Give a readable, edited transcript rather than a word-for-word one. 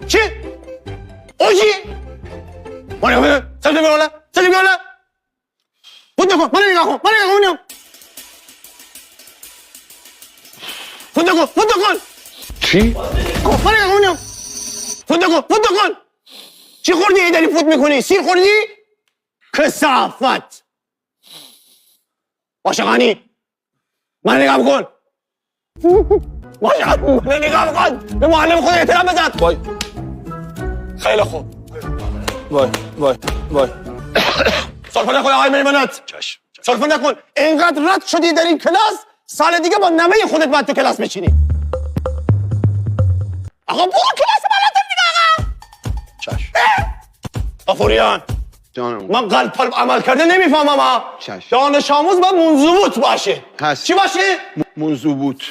چی؟ او چی؟ مانه سلام بیالا خود نکن من نگاه کن خود نکن چی؟ من نگاه خود نکن چی خوردی ای داری فوت میکنی؟ سیر خوردی؟ کثافت عاشقانی من نگاه کن من نگاه کن به معلم خود احترام بزن وای خیلی خوب وای سرفه نکن آقای میمنت سرفه نکن اینقدر رد شدی در این کلاس سال دیگه با نمه خودت باید تو کلاس بچینی آقا برو کلاس بالاتر دیگه آقا چشم غفوریان جانم من قلب عمل کرده نمیفهمم ها چشم. دانش آموز باید منضبوط باشه هست. چی باشه؟ منضبوط